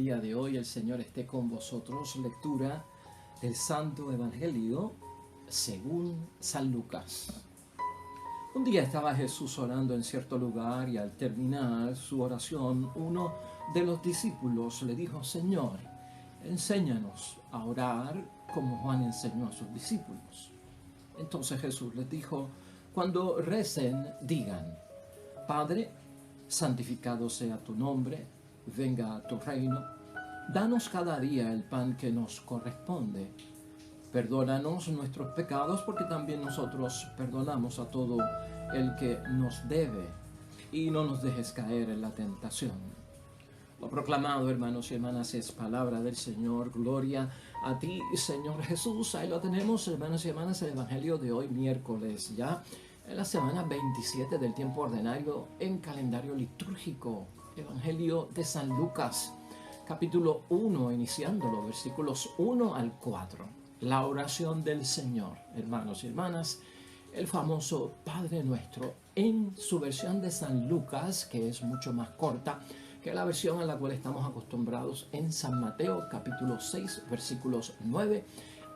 día de hoy el Señor esté con vosotros. Lectura del Santo Evangelio según San Lucas. Un día estaba Jesús orando en cierto lugar y al terminar su oración, uno de los discípulos le dijo: Señor, enséñanos a orar como Juan enseñó a sus discípulos. Entonces Jesús les dijo: cuando recen, digan: Padre, santificado sea tu nombre, venga a tu reino, danos cada día el pan que nos corresponde. Perdónanos nuestros pecados porque también nosotros perdonamos a todo el que nos debe, y no nos dejes caer en la tentación. Lo proclamado, hermanos y hermanas, es palabra del Señor. Gloria a ti, Señor Jesús. Ahí lo tenemos, hermanos y hermanas, el Evangelio de hoy, miércoles, ya en la semana 27 del tiempo ordinario en calendario litúrgico. Evangelio de San Lucas, capítulo 1, iniciándolo, versículos 1 al 4. La oración del Señor, hermanos y hermanas, el famoso Padre Nuestro, en su versión de San Lucas, que es mucho más corta que la versión a la cual estamos acostumbrados en San Mateo, capítulo 6, versículos 9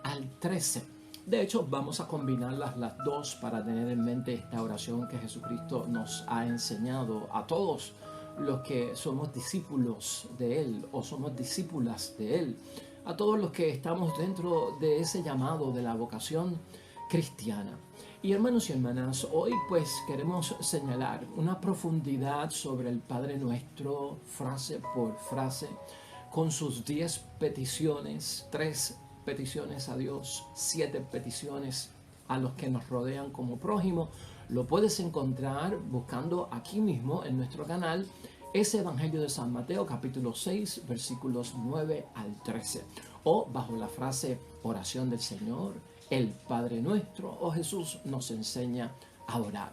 al 13. De hecho, vamos a combinarlas las dos para tener en mente esta oración que Jesucristo nos ha enseñado a todos los que somos discípulos de Él o somos discípulas de Él, a todos los que estamos dentro de ese llamado de la vocación cristiana. Y hermanos y hermanas, hoy pues queremos señalar una profundidad sobre el Padre Nuestro, frase por frase, con sus 10 peticiones, 3 peticiones a Dios, 7 peticiones a los que nos rodean como prójimo. Lo puedes encontrar buscando aquí mismo en nuestro canal ese Evangelio de San Mateo, capítulo 6, versículos 9 al 13, o bajo la frase oración del Señor, el Padre Nuestro, o Jesús nos enseña a orar.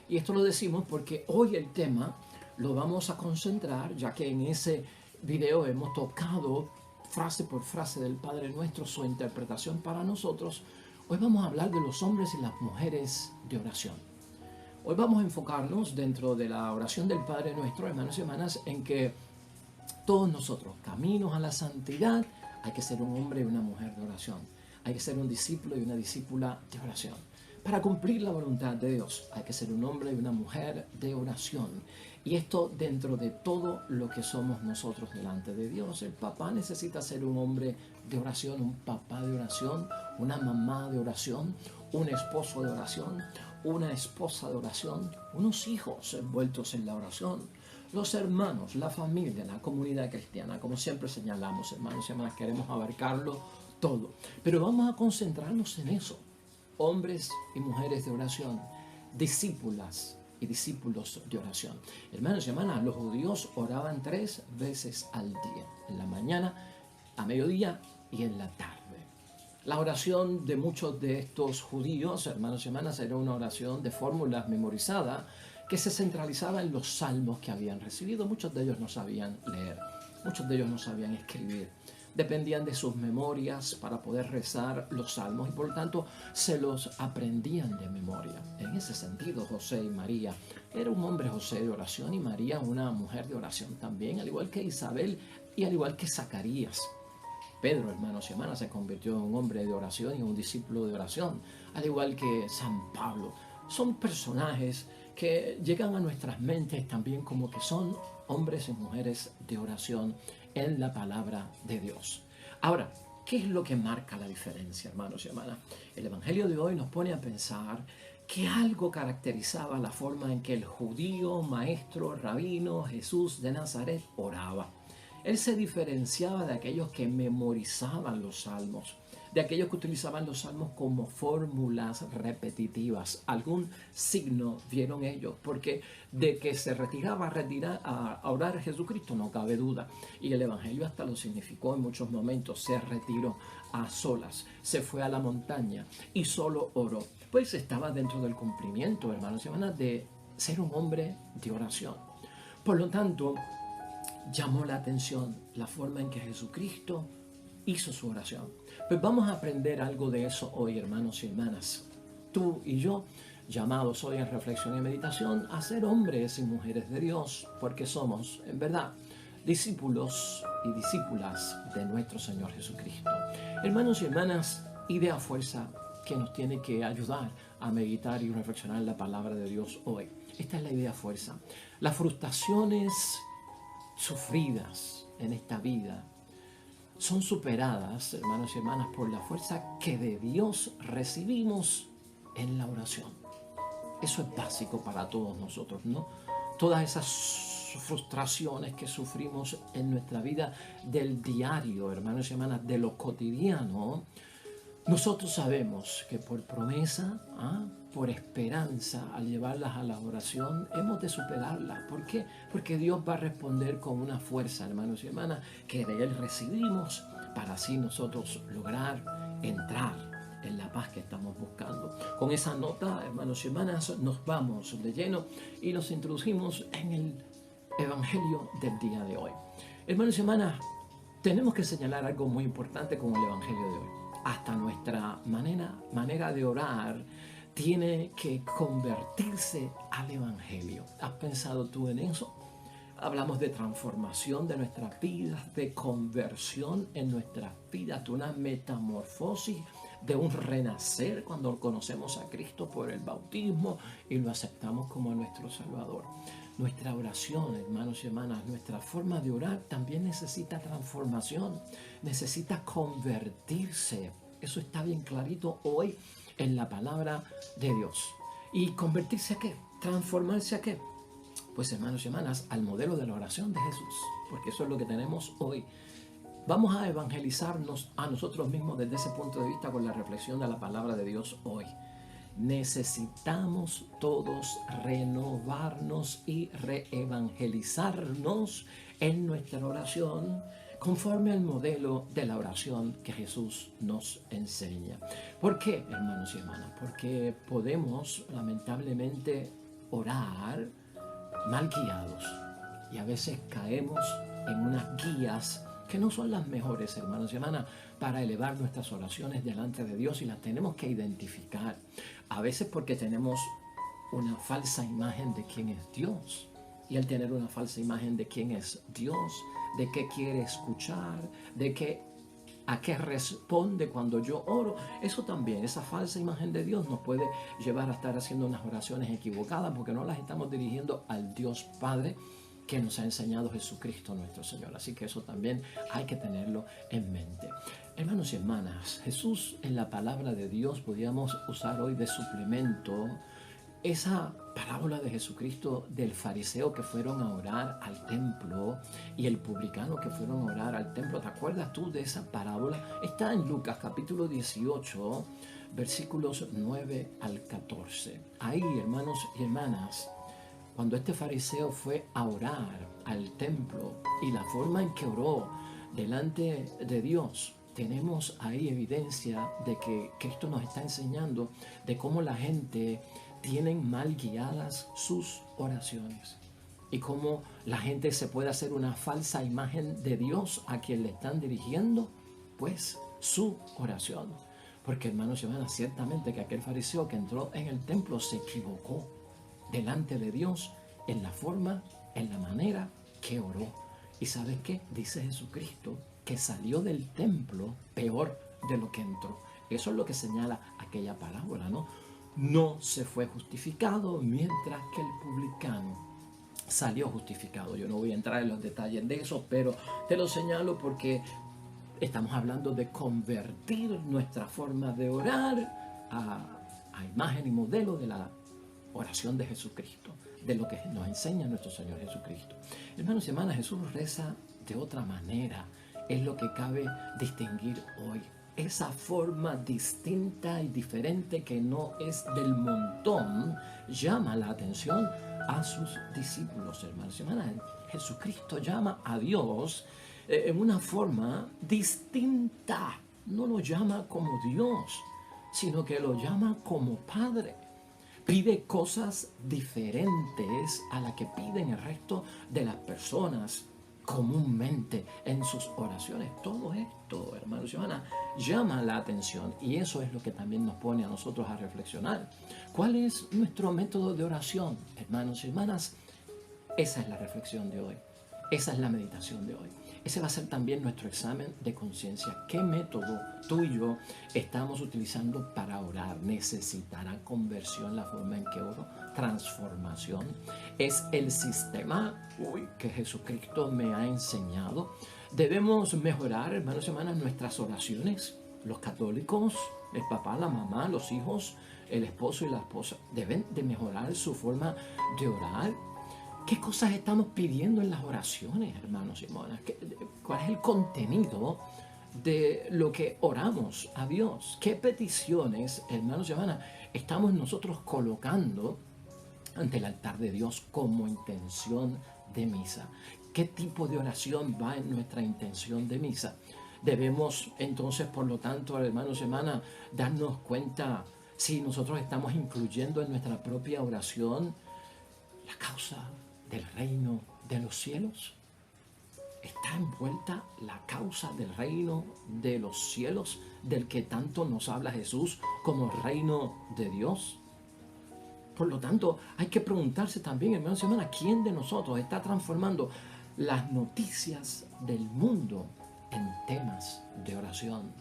Y esto lo decimos porque hoy el tema lo vamos a concentrar, ya que en ese video hemos tocado frase por frase del Padre Nuestro, su interpretación para nosotros. Hoy vamos a hablar de los hombres y las mujeres de oración. Hoy vamos a enfocarnos dentro de la oración del Padre Nuestro, hermanos y hermanas, en que todos nosotros, caminos a la santidad, hay que ser un hombre y una mujer de oración. Hay que ser un discípulo y una discípula de oración. Para cumplir la voluntad de Dios, hay que ser un hombre y una mujer de oración. Y esto dentro de todo lo que somos nosotros delante de Dios. El papá necesita ser un hombre de oración, un papá de oración, una mamá de oración, un esposo de oración, una esposa de oración, unos hijos envueltos en la oración, los hermanos, la familia, la comunidad cristiana. Como siempre señalamos, hermanos y hermanas, queremos abarcarlo todo. Pero vamos a concentrarnos en eso. Hombres y mujeres de oración, discípulas y discípulos de oración. Hermanos y hermanas, los judíos oraban 3 veces al día, en la mañana, a mediodía y en la tarde. La oración de muchos de estos judíos, hermanos y hermanas, era una oración de fórmulas memorizada que se centralizaba en los salmos que habían recibido. Muchos de ellos no sabían leer, muchos de ellos no sabían escribir. Dependían de sus memorias para poder rezar los salmos y por lo tanto se los aprendían de memoria. En ese sentido, José y María, era un hombre José de oración y María una mujer de oración también, al igual que Isabel y al igual que Zacarías. Pedro, hermanos y hermanas, se convirtió en un hombre de oración y un discípulo de oración, al igual que San Pablo. Son personajes que llegan a nuestras mentes también como que son hombres y mujeres de oración en la palabra de Dios. Ahora, ¿qué es lo que marca la diferencia, hermanos y hermanas? El Evangelio de hoy nos pone a pensar que algo caracterizaba la forma en que el judío, maestro, rabino, Jesús de Nazaret oraba. Él se diferenciaba de aquellos que memorizaban los salmos, de aquellos que utilizaban los salmos como fórmulas repetitivas. Algún signo vieron ellos, porque de que se retiraba a orar a Jesucristo no cabe duda. Y el Evangelio hasta lo significó en muchos momentos. Se retiró a solas, se fue a la montaña y solo oró. Pues estaba dentro del cumplimiento, hermanos y hermanas, de ser un hombre de oración. Por lo tanto, llamó la atención la forma en que Jesucristo hizo su oración. Pues vamos a aprender algo de eso hoy, hermanos y hermanas. Tú y yo, llamados hoy en reflexión y meditación a ser hombres y mujeres de Dios, porque somos, en verdad, discípulos y discípulas de nuestro Señor Jesucristo. Hermanos y hermanas, idea fuerza que nos tiene que ayudar a meditar y reflexionar la palabra de Dios hoy. Esta es la idea fuerza. Las frustraciones sufridas en esta vida son superadas, hermanos y hermanas, por la fuerza que de Dios recibimos en la oración. Eso es básico para todos nosotros, ¿no? Todas esas frustraciones que sufrimos en nuestra vida del diario, hermanos y hermanas, de lo cotidiano, nosotros sabemos que por promesa, por esperanza, al llevarlas a la oración, hemos de superarlas. ¿Por qué? Porque Dios va a responder con una fuerza, hermanos y hermanas, que de Él recibimos para así nosotros lograr entrar en la paz que estamos buscando. Con esa nota, hermanos y hermanas, nos vamos de lleno y nos introducimos en el Evangelio del día de hoy. Hermanos y hermanas, tenemos que señalar algo muy importante con el Evangelio de hoy. Hasta nuestra manera de orar tiene que convertirse al Evangelio. ¿Has pensado tú en eso? Hablamos de transformación de nuestras vidas, de conversión en nuestras vidas, de una metamorfosis, de un renacer cuando conocemos a Cristo por el bautismo y lo aceptamos como nuestro Salvador. Nuestra oración, hermanos y hermanas, nuestra forma de orar también necesita transformación, necesita convertirse. Eso está bien clarito hoy en la palabra de Dios. ¿Y convertirse a qué? ¿Transformarse a qué? Pues, hermanos y hermanas, al modelo de la oración de Jesús, porque eso es lo que tenemos hoy. Vamos a evangelizarnos a nosotros mismos desde ese punto de vista con la reflexión de la palabra de Dios hoy. Necesitamos todos renovarnos y reevangelizarnos en nuestra oración conforme al modelo de la oración que Jesús nos enseña. ¿Por qué, hermanos y hermanas? Porque podemos lamentablemente orar mal guiados y a veces caemos en unas guías que no son las mejores, hermanos y hermanas, para elevar nuestras oraciones delante de Dios, y las tenemos que identificar. A veces porque tenemos una falsa imagen de quién es Dios, y al tener una falsa imagen de quién es Dios, de qué quiere escuchar, a qué responde cuando yo oro, eso también, esa falsa imagen de Dios nos puede llevar a estar haciendo unas oraciones equivocadas porque no las estamos dirigiendo al Dios Padre que nos ha enseñado Jesucristo nuestro Señor. Así que eso también hay que tenerlo en mente. Hermanos y hermanas, Jesús en la palabra de Dios podríamos usar hoy de suplemento esa parábola de Jesucristo del fariseo que fueron a orar al templo y el publicano que fueron a orar al templo. ¿Te acuerdas tú de esa parábola? Está en Lucas capítulo 18, versículos 9 al 14. Ahí, hermanos y hermanas, cuando este fariseo fue a orar al templo y la forma en que oró delante de Dios, tenemos ahí evidencia de que Cristo nos está enseñando de cómo la gente tienen mal guiadas sus oraciones y cómo la gente se puede hacer una falsa imagen de Dios a quien le están dirigiendo pues su oración. Porque, hermanos y hermanas, ciertamente que aquel fariseo que entró en el templo se equivocó delante de Dios en la forma, en la manera que oró. ¿Y sabes qué? Dice Jesucristo que salió del templo peor de lo que entró. Eso es lo que señala aquella parábola, ¿no? No se fue justificado, mientras que el publicano salió justificado. Yo no voy a entrar en los detalles de eso, pero te lo señalo porque estamos hablando de convertir nuestra forma de orar a imagen y modelo de la oración de Jesucristo, de lo que nos enseña nuestro Señor Jesucristo. Hermanos y hermanas, Jesús reza de otra manera. Es lo que cabe distinguir hoy. Esa forma distinta y diferente que no es del montón llama la atención a sus discípulos, hermanos y hermanas. Jesucristo llama a Dios en una forma distinta. No lo llama como Dios, sino que lo llama como Padre. Pide cosas diferentes a las que piden el resto de las personas comúnmente en sus oraciones. Todo esto, hermanos y hermanas, llama la atención, y eso es lo que también nos pone a nosotros a reflexionar. ¿Cuál es nuestro método de oración, hermanos y hermanas? Esa es la reflexión de hoy. Esa es la meditación de hoy. Ese va a ser también nuestro examen de conciencia. ¿Qué método tú y yo estamos utilizando para orar? ¿Necesitará conversión la forma en que oro? ¿Transformación? ¿Es el sistema que Jesucristo me ha enseñado? Debemos mejorar, hermanos y hermanas, nuestras oraciones. Los católicos, el papá, la mamá, los hijos, el esposo y la esposa deben de mejorar su forma de orar. ¿Qué cosas estamos pidiendo en las oraciones, hermanos y hermanas? ¿Cuál es el contenido de lo que oramos a Dios? ¿Qué peticiones, hermanos y hermanas, estamos nosotros colocando ante el altar de Dios como intención de misa? ¿Qué tipo de oración va en nuestra intención de misa? Debemos entonces, por lo tanto, hermanos y hermanas, darnos cuenta si nosotros estamos incluyendo en nuestra propia oración la causa del reino de los cielos. ¿Está envuelta la causa del reino de los cielos, del que tanto nos habla Jesús como reino de Dios? Por lo tanto, hay que preguntarse también, hermanos y hermanas, ¿quién de nosotros está transformando las noticias del mundo en temas de oración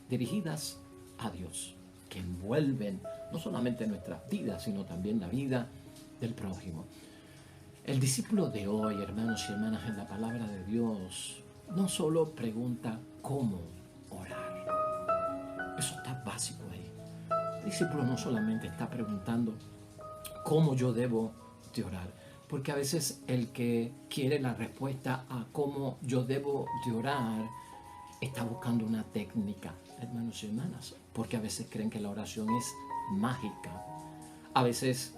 dirigidas a Dios, que envuelven no solamente nuestras vidas, sino también la vida del prójimo? El discípulo de hoy, hermanos y hermanas, en la palabra de Dios, no solo pregunta cómo orar. Eso está básico ahí. El discípulo no solamente está preguntando cómo yo debo de orar, porque a veces el que quiere la respuesta a cómo yo debo de orar está buscando una técnica, hermanos y hermanas, porque a veces creen que la oración es mágica. A veces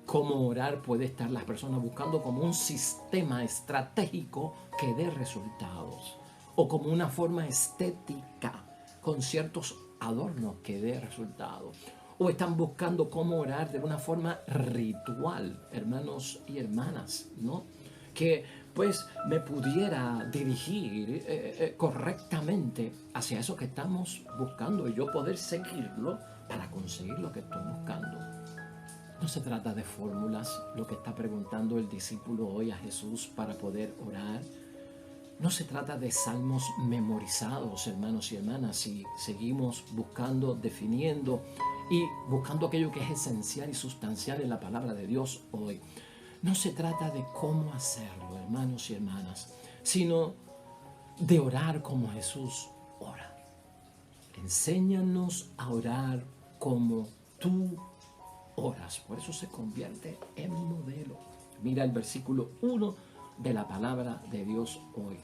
cómo orar puede estar las personas buscando como un sistema estratégico que dé resultados, o como una forma estética con ciertos adornos que dé resultados, o están buscando cómo orar de una forma ritual, hermanos y hermanas, ¿no? Que pues me pudiera dirigir correctamente hacia eso que estamos buscando y yo poder seguirlo para conseguir lo que estoy buscando. No se trata de fórmulas, lo que está preguntando el discípulo hoy a Jesús para poder orar. No se trata de salmos memorizados, hermanos y hermanas, si seguimos buscando, definiendo y buscando aquello que es esencial y sustancial en la palabra de Dios hoy. No se trata de cómo hacerlo, hermanos y hermanas, sino de orar como Jesús ora. Enséñanos a orar como tú oras. Por eso se convierte en modelo. Mira el versículo 1 de la palabra de Dios hoy.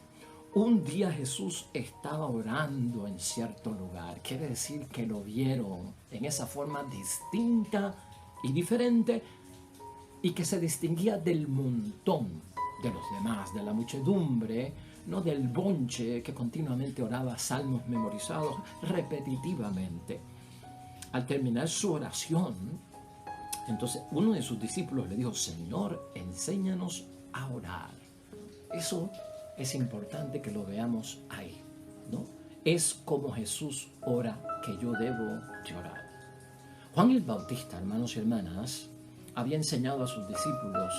Un día Jesús estaba orando en cierto lugar. Quiere decir que lo vieron en esa forma distinta y diferente y que se distinguía del montón de los demás, de la muchedumbre, no del bonche que continuamente oraba salmos memorizados repetitivamente. Al terminar su oración, entonces uno de sus discípulos le dijo: Señor, enséñanos a orar. Eso es importante que lo veamos ahí, ¿no? Es como Jesús ora que yo debo de orar. Juan el Bautista, hermanos y hermanas, había enseñado a sus discípulos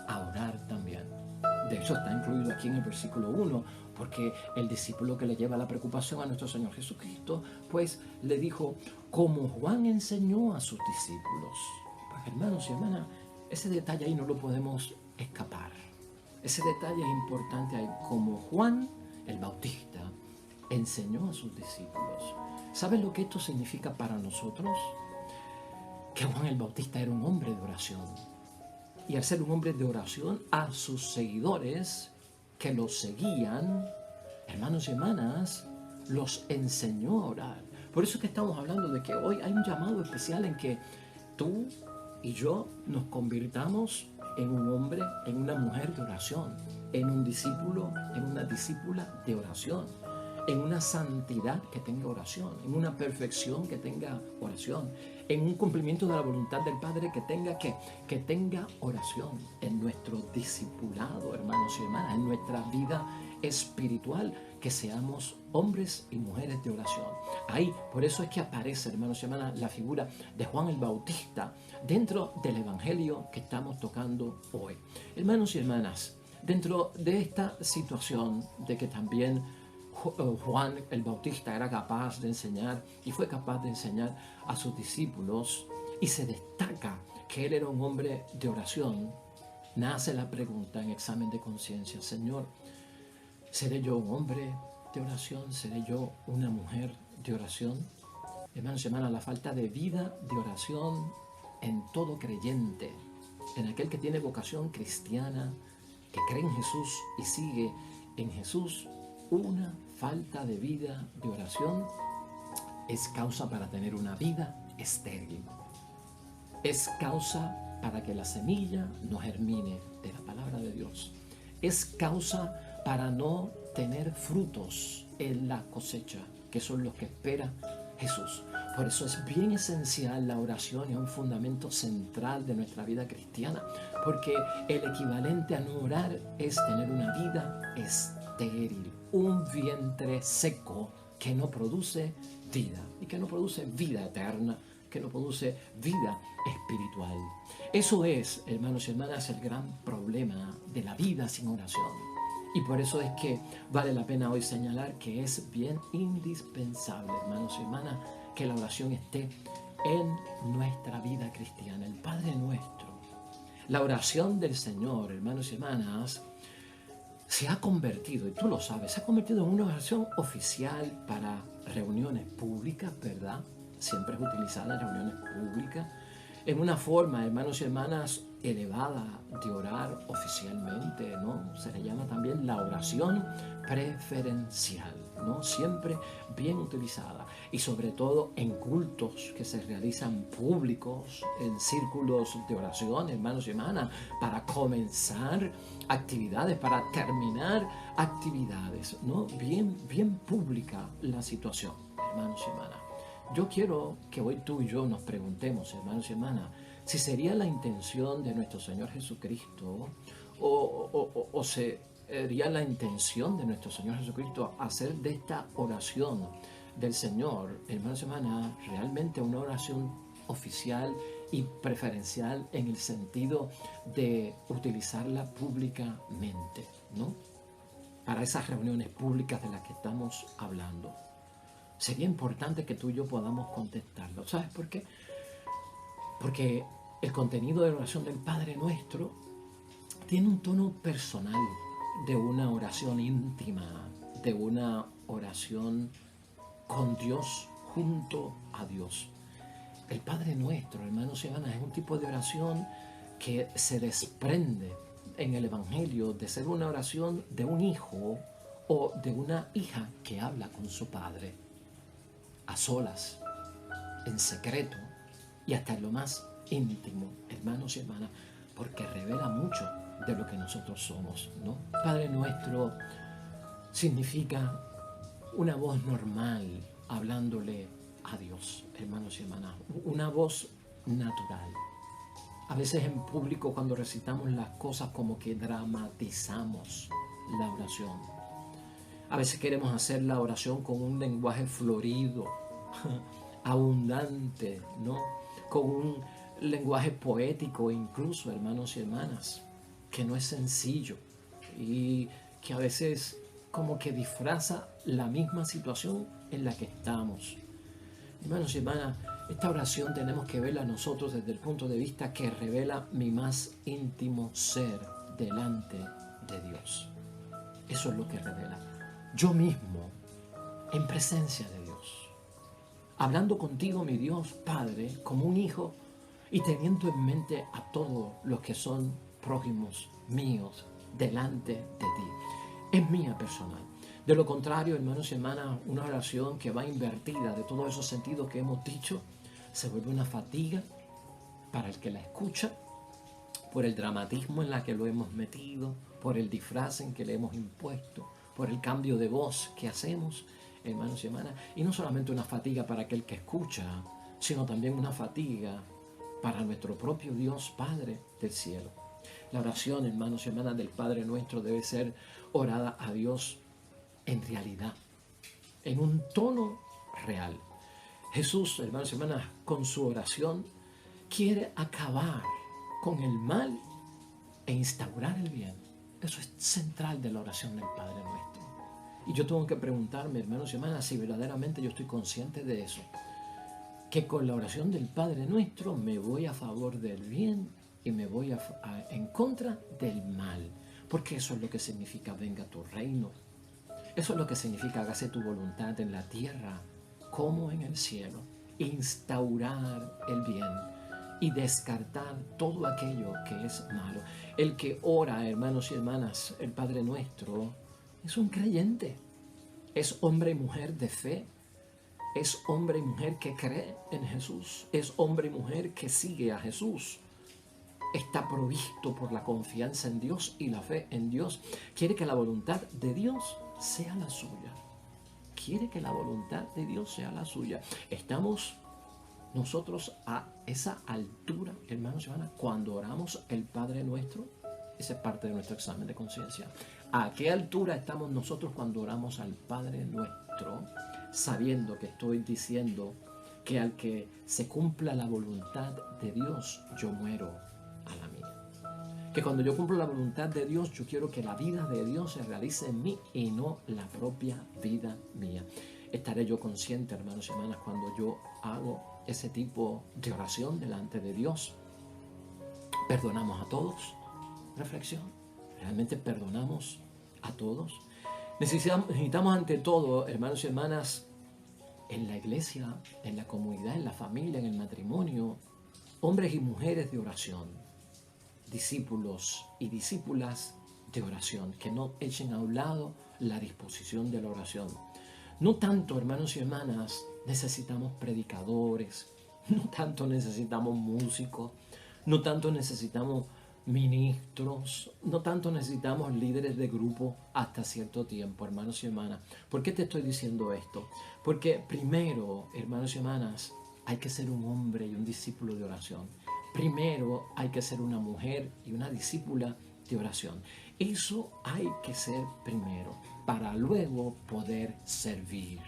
a orar también. De hecho, está incluido aquí en el versículo 1, porque el discípulo que le lleva la preocupación a nuestro Señor Jesucristo, pues le dijo, como Juan enseñó a sus discípulos. Pues hermanos y hermanas, ese detalle ahí no lo podemos escapar. Ese detalle es importante ahí, como Juan el Bautista enseñó a sus discípulos. ¿Saben lo que esto significa para nosotros? Que Juan el Bautista era un hombre de oración. Y al ser un hombre de oración, a sus seguidores que los seguían, hermanos y hermanas, los enseñó a orar. Por eso es que estamos hablando de que hoy hay un llamado especial en que tú y yo nos convirtamos en un hombre, en una mujer de oración, en un discípulo, en una discípula de oración, en una santidad que tenga oración, en una perfección que tenga oración, en un cumplimiento de la voluntad del Padre que tenga oración, en nuestro discipulado, hermanos y hermanas, en nuestra vida espiritual, que seamos hombres y mujeres de oración. Ahí, por eso es que aparece, hermanos y hermanas, la figura de Juan el Bautista dentro del Evangelio que estamos tocando hoy. Hermanos y hermanas, dentro de esta situación de que también Juan el Bautista era capaz de enseñar y fue capaz de enseñar a sus discípulos y se destaca que él era un hombre de oración, nace la pregunta en examen de conciencia: Señor, ¿seré yo un hombre de oración? ¿Seré yo una mujer de oración? Hermanos y hermanas, la falta de vida de oración en todo creyente, en aquel que tiene vocación cristiana, que cree en Jesús y sigue en Jesús, una falta de vida de oración es causa para tener una vida estéril. Es causa para que la semilla no germine de la palabra de Dios. Es causa para no tener frutos en la cosecha, que son los que espera Jesús. Por eso es bien esencial la oración y es un fundamento central de nuestra vida cristiana, porque el equivalente a no orar es tener una vida estéril, un vientre seco que no produce vida y que no produce vida eterna, que no produce vida espiritual. Eso es, hermanos y hermanas, el gran problema de la vida sin oración. Y por eso es que vale la pena hoy señalar que es bien indispensable, hermanos y hermanas, que la oración esté en nuestra vida cristiana. El Padre Nuestro, la oración del Señor, hermanos y hermanas, se ha convertido, y tú lo sabes, se ha convertido en una oración oficial para reuniones públicas, ¿verdad? Siempre es utilizada en reuniones públicas, en una forma, hermanos y hermanas, elevada de orar oficialmente, ¿no? Se le llama también la oración preferencial, ¿no? Siempre bien utilizada, y sobre todo en cultos que se realizan públicos, en círculos de oración, hermanos y hermanas, para comenzar actividades, para terminar actividades, ¿no? Bien pública la situación, hermanos y hermanas. Yo quiero que hoy tú y yo nos preguntemos, hermanos y hermanas, si sería la intención de nuestro Señor Jesucristo o sería la intención de nuestro Señor Jesucristo hacer de esta oración del Señor, hermanos y hermanas, realmente una oración oficial y preferencial en el sentido de utilizarla públicamente, ¿no? Para esas reuniones públicas de las que estamos hablando. Sería importante que tú y yo podamos contestarlo. ¿Sabes por qué? Porque el contenido de la oración del Padre Nuestro tiene un tono personal, de una oración íntima, de una oración con Dios, junto a Dios. El Padre Nuestro, hermanos y hermanas, es un tipo de oración que se desprende en el Evangelio de ser una oración de un hijo o de una hija que habla con su padre, a solas, en secreto y hasta en lo más íntimo, hermanos y hermanas, porque revela mucho de lo que nosotros somos, ¿no? Padre Nuestro significa una voz normal hablándole a Dios, hermanos y hermanas, una voz natural. A veces en público, cuando recitamos las cosas, como que dramatizamos la oración. A veces queremos hacer la oración con un lenguaje florido, abundante, ¿no? Con un lenguaje poético incluso, hermanos y hermanas, que no es sencillo y que a veces como que disfraza la misma situación en la que estamos. Hermanos y hermanas, esta oración tenemos que verla nosotros desde el punto de vista que revela mi más íntimo ser delante de Dios. Eso es lo que revela. Yo mismo, en presencia de Dios, hablando contigo, mi Dios Padre, como un hijo, y teniendo en mente a todos los que son prójimos míos delante de ti. Es mía personal. De lo contrario, hermanos y hermanas, una oración que va invertida de todos esos sentidos que hemos dicho, se vuelve una fatiga para el que la escucha, por el dramatismo en la que lo hemos metido, por el disfraz en que le hemos impuesto, por el cambio de voz que hacemos, hermanos y hermanas, y no solamente una fatiga para aquel que escucha, sino también una fatiga para nuestro propio Dios Padre del cielo. La oración, hermanos y hermanas, del Padre Nuestro debe ser orada a Dios en realidad, en un tono real. Jesús, hermanos y hermanas, con su oración quiere acabar con el mal e instaurar el bien. Eso es central de la oración del Padre Nuestro. Y yo tengo que preguntarme, hermanos y hermanas, si verdaderamente yo estoy consciente de eso. Que con la oración del Padre Nuestro me voy a favor del bien y me voy en contra del mal. Porque eso es lo que significa venga tu reino. Eso es lo que significa hágase tu voluntad en la tierra como en el cielo. Instaurar el bien y descartar todo aquello que es malo. El que ora, hermanos y hermanas, el Padre Nuestro, es un creyente. Es hombre y mujer de fe. Es hombre y mujer que cree en Jesús. Es hombre y mujer que sigue a Jesús. Está provisto por la confianza en Dios y la fe en Dios. Quiere que la voluntad de Dios sea la suya. Quiere que la voluntad de Dios sea la suya. Estamos nosotros a esa altura, hermanos y hermanas, cuando oramos el Padre Nuestro. Esa es parte de nuestro examen de conciencia. ¿A qué altura estamos nosotros cuando oramos al Padre Nuestro? Sabiendo que estoy diciendo que al que se cumpla la voluntad de Dios, yo muero a la mía. Que cuando yo cumplo la voluntad de Dios, yo quiero que la vida de Dios se realice en mí y no la propia vida mía. Estaré yo consciente, hermanos y hermanas, cuando yo hago ese tipo de oración delante de Dios. ¿Perdonamos a todos? Reflexión. ¿Realmente perdonamos a todos? Necesitamos ante todo, hermanos y hermanas, en la iglesia, en la comunidad, en la familia, en el matrimonio, hombres y mujeres de oración, discípulos y discípulas de oración, que no echen a un lado la disposición de la oración. No tanto, hermanos y hermanas, necesitamos predicadores, no tanto necesitamos músicos, no tanto necesitamos ministros, no tanto necesitamos líderes de grupo hasta cierto tiempo, hermanos y hermanas. ¿Por qué te estoy diciendo esto? Porque primero, hermanos y hermanas, hay que ser un hombre y un discípulo de oración. Primero hay que ser una mujer y una discípula de oración. Eso hay que ser primero, para luego poder servir,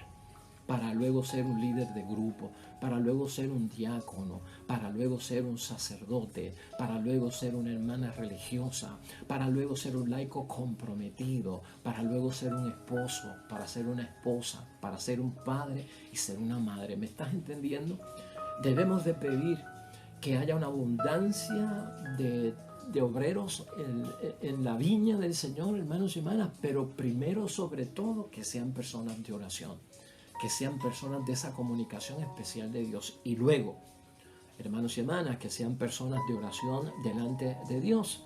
para luego ser un líder de grupo, para luego ser un diácono, para luego ser un sacerdote, para luego ser una hermana religiosa, para luego ser un laico comprometido, para luego ser un esposo, para ser una esposa, para ser un padre y ser una madre. ¿Me estás entendiendo? Debemos de pedir que haya una abundancia de obreros en la viña del Señor, hermanos y hermanas, pero primero, sobre todo, que sean personas de oración, que sean personas de esa comunicación especial de Dios. Y luego, hermanos y hermanas, que sean personas de oración delante de Dios.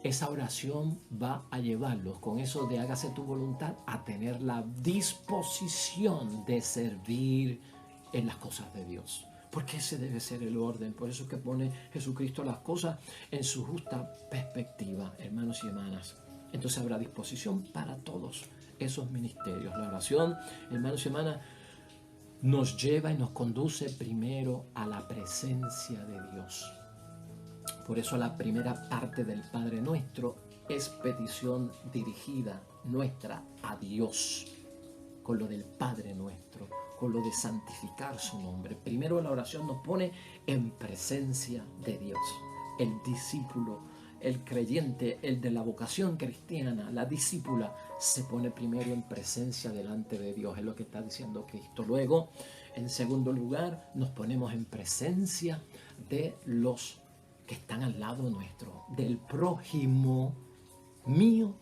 Esa oración va a llevarlos, con eso de hágase tu voluntad, a tener la disposición de servir en las cosas de Dios. Porque ese debe ser el orden. Por eso es que pone Jesucristo las cosas en su justa perspectiva, hermanos y hermanas. Entonces habrá disposición para todos esos ministerios. La oración, hermanos y hermanas, nos lleva y nos conduce primero a la presencia de Dios. Por eso la primera parte del Padre Nuestro es petición dirigida nuestra a Dios, con lo del Padre Nuestro, con lo de santificar su nombre. Primero la oración nos pone en presencia de Dios. El discípulo, el creyente, el de la vocación cristiana, la discípula, se pone primero en presencia delante de Dios. Es lo que está diciendo Cristo. Luego, en segundo lugar, nos ponemos en presencia de los que están al lado nuestro, del prójimo mío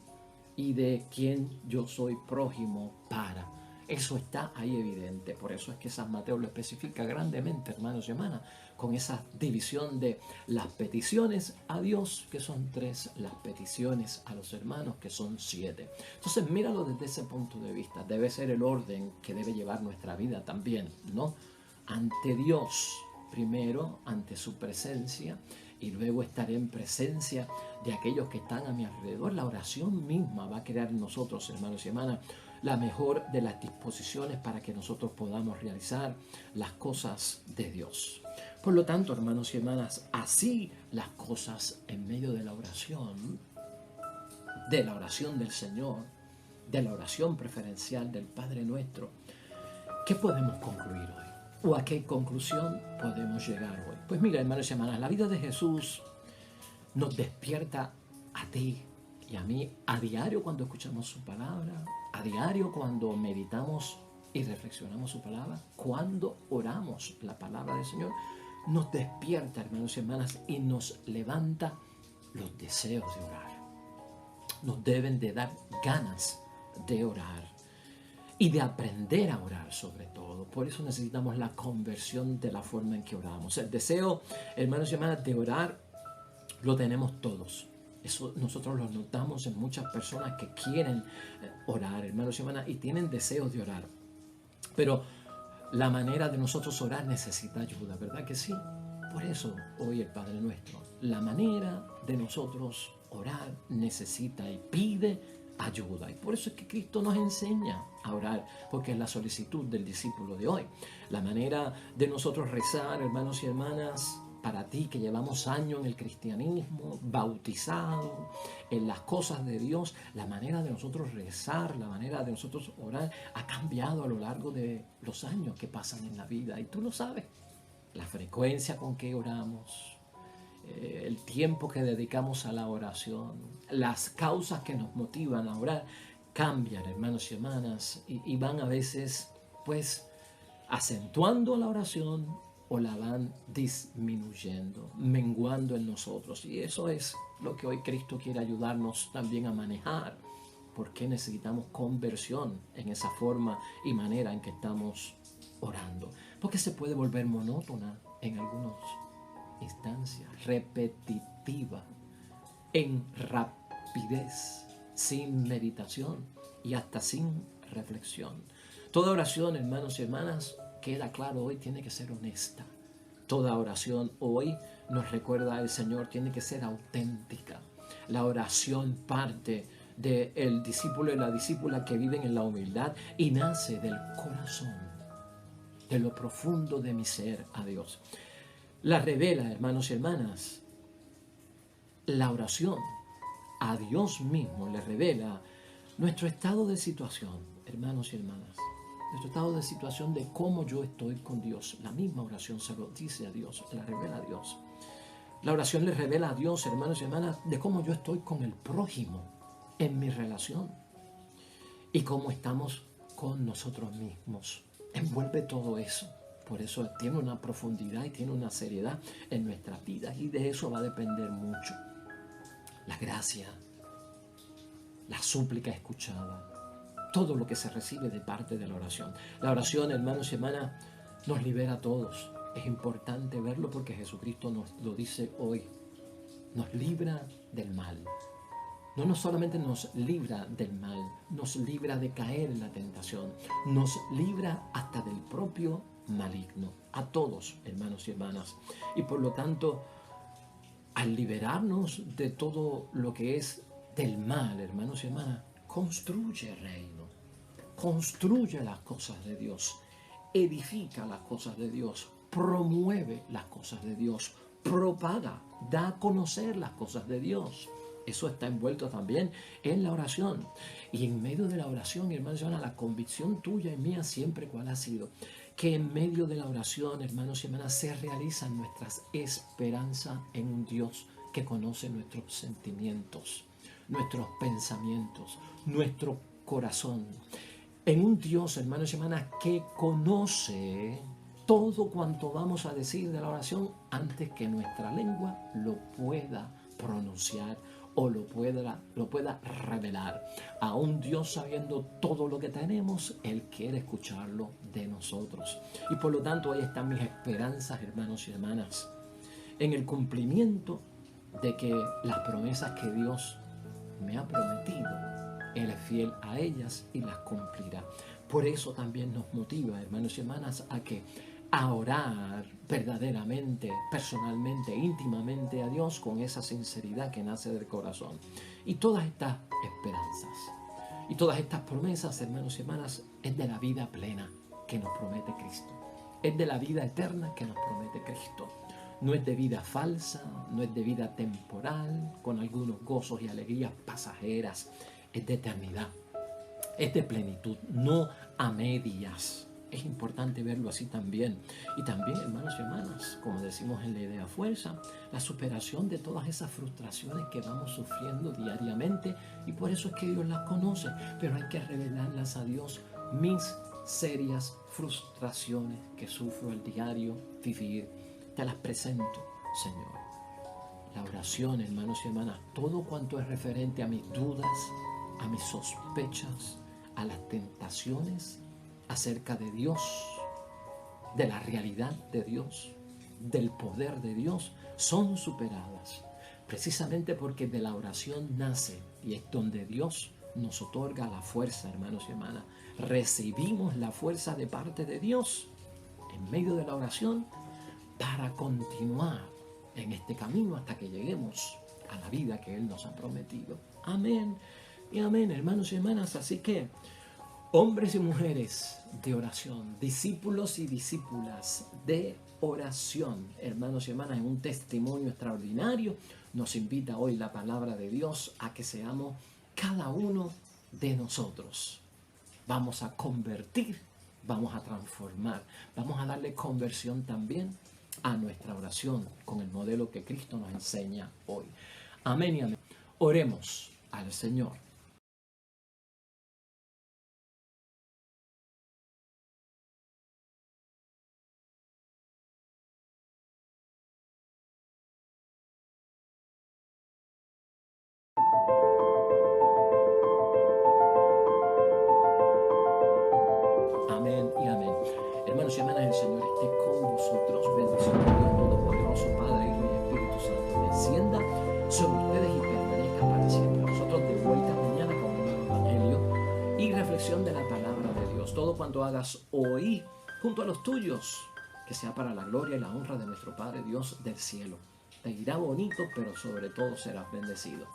y de quien yo soy prójimo para. Eso está ahí evidente. Por eso es que San Mateo lo especifica grandemente, hermanos y hermanas, con esa división de las peticiones a Dios, que son 3, las peticiones a los hermanos, que son 7. Entonces, míralo desde ese punto de vista. Debe ser el orden que debe llevar nuestra vida también, ¿no? Ante Dios, primero, ante su presencia, y luego estaré en presencia de aquellos que están a mi alrededor. La oración misma va a crear en nosotros, hermanos y hermanas, la mejor de las disposiciones para que nosotros podamos realizar las cosas de Dios. Por lo tanto, hermanos y hermanas, así las cosas en medio de la oración del Señor, de la oración preferencial del Padre Nuestro, ¿qué podemos concluir hoy? ¿O a qué conclusión podemos llegar hoy? Pues mira, hermanos y hermanas, la vida de Jesús nos despierta a ti y a mí a diario cuando escuchamos su palabra, a diario cuando meditamos y reflexionamos su palabra, cuando oramos la palabra del Señor, nos despierta, hermanos y hermanas, y nos levanta los deseos de orar. Nos deben de dar ganas de orar y de aprender a orar sobre todo. Por eso necesitamos la conversión de la forma en que oramos. El deseo, hermanos y hermanas, de orar lo tenemos todos. Eso nosotros lo notamos en muchas personas que quieren orar, hermanos y hermanas, y tienen deseos de orar. Pero la manera de nosotros orar necesita ayuda, ¿verdad que sí? Por eso hoy el Padre Nuestro, la manera de nosotros orar necesita y pide ayuda. Y por eso es que Cristo nos enseña a orar, porque es la solicitud del discípulo de hoy. La manera de nosotros rezar, hermanos y hermanas, para ti que llevamos años en el cristianismo, bautizado en las cosas de Dios, la manera de nosotros rezar, la manera de nosotros orar ha cambiado a lo largo de los años que pasan en la vida. Y tú lo sabes, la frecuencia con que oramos, el tiempo que dedicamos a la oración, las causas que nos motivan a orar, cambian, hermanos y hermanas, y van a veces, pues, acentuando la oración o la van disminuyendo, menguando en nosotros. Y eso es lo que hoy Cristo quiere ayudarnos también a manejar. Porque necesitamos conversión en esa forma y manera en que estamos orando. Porque se puede volver monótona en algunas instancias, repetitiva, en rapidez, sin meditación y hasta sin reflexión. Toda oración, hermanos y hermanas, queda claro hoy, tiene que ser honesta. Toda oración hoy, nos recuerda el Señor, tiene que ser auténtica. La oración parte del discípulo y la discípula que viven en la humildad y nace del corazón, de lo profundo de mi ser a Dios. La revela, hermanos y hermanas, la oración a Dios mismo le revela nuestro estado de situación, hermanos y hermanas. Nuestro estado de situación de cómo yo estoy con Dios. La misma oración se lo dice a Dios, la revela a Dios. La oración le revela a Dios, hermanos y hermanas, de cómo yo estoy con el prójimo en mi relación y cómo estamos con nosotros mismos. Envuelve todo eso. Por eso tiene una profundidad y tiene una seriedad en nuestras vidas y de eso va a depender mucho. La gracia, la súplica escuchada, todo lo que se recibe de parte de la oración. La oración, hermanos y hermanas, nos libera a todos. Es importante verlo porque Jesucristo nos lo dice hoy. Nos libra del mal. No solamente nos libra del mal, nos libra de caer en la tentación. Nos libra hasta del propio maligno. A todos, hermanos y hermanas. Y por lo tanto, al liberarnos de todo lo que es del mal, hermanos y hermanas, construye reino, construye las cosas de Dios, edifica las cosas de Dios, promueve las cosas de Dios, propaga, da a conocer las cosas de Dios. Eso está envuelto también en la oración. Y en medio de la oración, hermanos y hermanas, la convicción tuya y mía siempre cuál ha sido, que en medio de la oración, hermanos y hermanas, se realizan nuestras esperanzas en un Dios que conoce nuestros sentimientos, nuestros pensamientos, nuestro corazón. En un Dios, hermanos y hermanas, que conoce todo cuanto vamos a decir de la oración antes que nuestra lengua lo pueda pronunciar o lo pueda revelar. A un Dios sabiendo todo lo que tenemos, Él quiere escucharlo de nosotros. Y por lo tanto ahí están mis esperanzas, hermanos y hermanas, en el cumplimiento de que las promesas que Dios me ha prometido, Él es fiel a ellas y las cumplirá. Por eso también nos motiva, hermanos y hermanas, a orar verdaderamente, personalmente, íntimamente a Dios con esa sinceridad que nace del corazón. Y todas estas esperanzas y todas estas promesas, hermanos y hermanas, es de la vida plena que nos promete Cristo. Es de la vida eterna que nos promete Cristo. No es de vida falsa, no es de vida temporal, con algunos gozos y alegrías pasajeras. Es de eternidad, es de plenitud, no a medias. Es importante verlo así también. Y también, hermanos y hermanas, como decimos en la idea fuerza, la superación de todas esas frustraciones que vamos sufriendo diariamente. Y por eso es que Dios las conoce. Pero hay que revelarlas a Dios. Mis serias frustraciones que sufro el diario vivir, te las presento, Señor. La oración, hermanos y hermanas, todo cuanto es referente a mis dudas, a mis sospechas, a las tentaciones acerca de Dios, de la realidad de Dios, del poder de Dios, son superadas. Precisamente porque de la oración nace y es donde Dios nos otorga la fuerza, hermanos y hermanas. Recibimos la fuerza de parte de Dios en medio de la oración para continuar en este camino hasta que lleguemos a la vida que Él nos ha prometido. Amén y amén, hermanos y hermanas. Así que, hombres y mujeres de oración, discípulos y discípulas de oración, hermanos y hermanas, en un testimonio extraordinario, nos invita hoy la palabra de Dios a que seamos cada uno de nosotros. Vamos a convertir, vamos a transformar, vamos a darle conversión también a nuestra oración con el modelo que Cristo nos enseña hoy. Amén y amén. Oremos al Señor. Amén y amén. Hermanos y hermanas, el Señor esté con vosotros. Bendición de Dios Todopoderoso, Padre, Hijo y Espíritu Santo, descienda sobre ustedes y permanezca para siempre. Nosotros de vuelta mañana con un nuevo Evangelio y reflexión de la palabra de Dios. Todo cuanto hagas hoy junto a los tuyos, que sea para la gloria y la honra de nuestro Padre Dios del cielo. Te irá bonito, pero sobre todo serás bendecido.